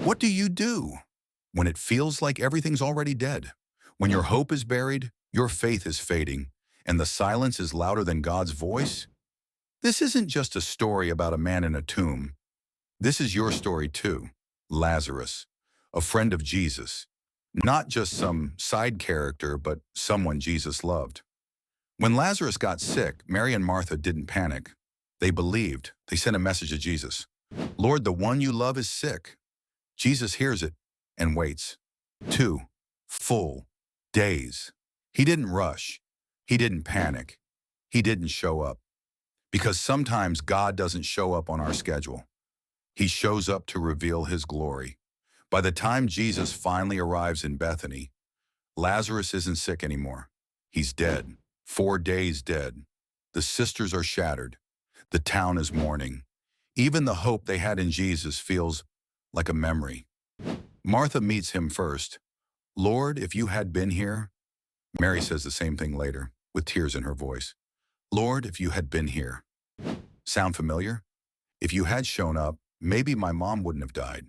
What do you do when it feels like everything's already dead? When your hope is buried, your faith is fading, and the silence is louder than God's voice? This isn't just a story about a man in a tomb. This is your story too. Lazarus, a friend of Jesus. Not just some side character, but someone Jesus loved. When Lazarus got sick, Mary and Martha didn't panic. They believed. They sent a message to Jesus. Lord, the one you love is sick. Jesus hears it and waits. 2 full days. He didn't rush. He didn't panic. He didn't show up. Because sometimes God doesn't show up on our schedule. He shows up to reveal his glory. By the time Jesus finally arrives in Bethany, Lazarus isn't sick anymore. He's dead. 4 days dead. The sisters are shattered. The town is mourning. Even the hope they had in Jesus feels like a memory. Martha meets him first. Lord, if you had been here. Mary says the same thing later, with tears in her voice. Lord, if you had been here. Sound familiar? If you had shown up, maybe my mom wouldn't have died.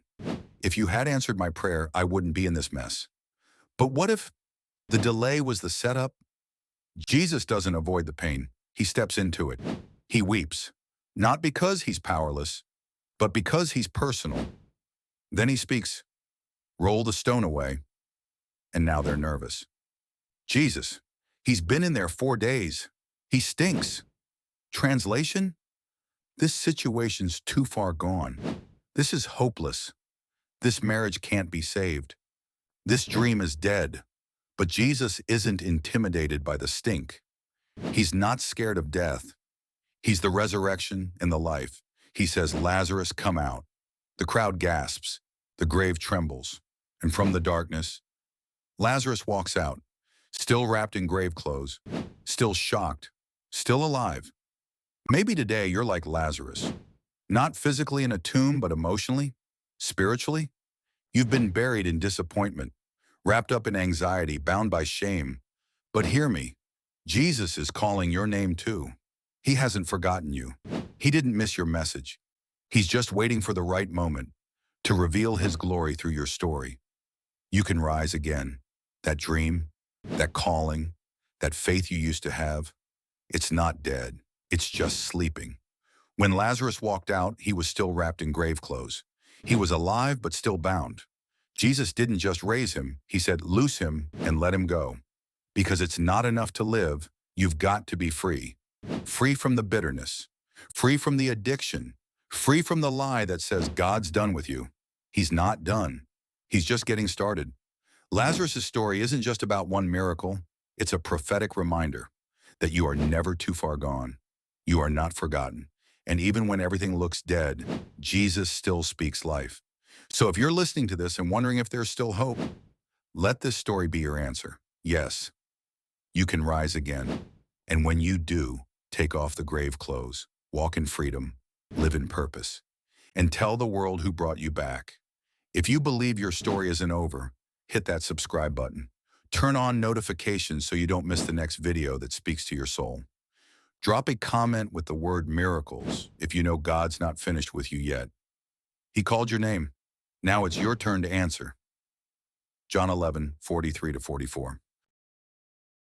If you had answered my prayer, I wouldn't be in this mess. But what if the delay was the setup? Jesus doesn't avoid the pain. He steps into it. He weeps, not because he's powerless, but because he's personal. Then he speaks, roll the stone away, and now they're nervous. Jesus, he's been in there 4 days. He stinks. Translation? This situation's too far gone. This is hopeless. This marriage can't be saved. This dream is dead. But Jesus isn't intimidated by the stink. He's not scared of death. He's the resurrection and the life. He says, Lazarus, come out. The crowd gasps. The grave trembles. And from the darkness, Lazarus walks out, still wrapped in grave clothes, still shocked, still alive. Maybe today you're like Lazarus, not physically in a tomb, but emotionally, spiritually. You've been buried in disappointment, wrapped up in anxiety, bound by shame. But hear me, Jesus is calling your name too. He hasn't forgotten you. He didn't miss your message. He's just waiting for the right moment to reveal his glory through your story. You can rise again. That dream, that calling, that faith you used to have, it's not dead. It's just sleeping. When Lazarus walked out, he was still wrapped in grave clothes. He was alive, but still bound. Jesus didn't just raise him. He said, loose him and let him go. Because it's not enough to live. You've got to be free. Free from the bitterness. Free from the addiction. Free from the lie that says God's done with you. He's not done. He's just getting started. Lazarus' story isn't just about one miracle. It's a prophetic reminder that you are never too far gone. You are not forgotten. And even when everything looks dead, Jesus still speaks life. So if you're listening to this and wondering if there's still hope, let this story be your answer. Yes, you can rise again. And when you do, take off the grave clothes, walk in freedom, live in purpose, and tell the world who brought you back. If you believe your story isn't over, hit that subscribe button. Turn on notifications so you don't miss the next video that speaks to your soul. Drop a comment with the word miracles if you know God's not finished with you yet. He called your name. Now it's your turn to answer. John 11:43-44.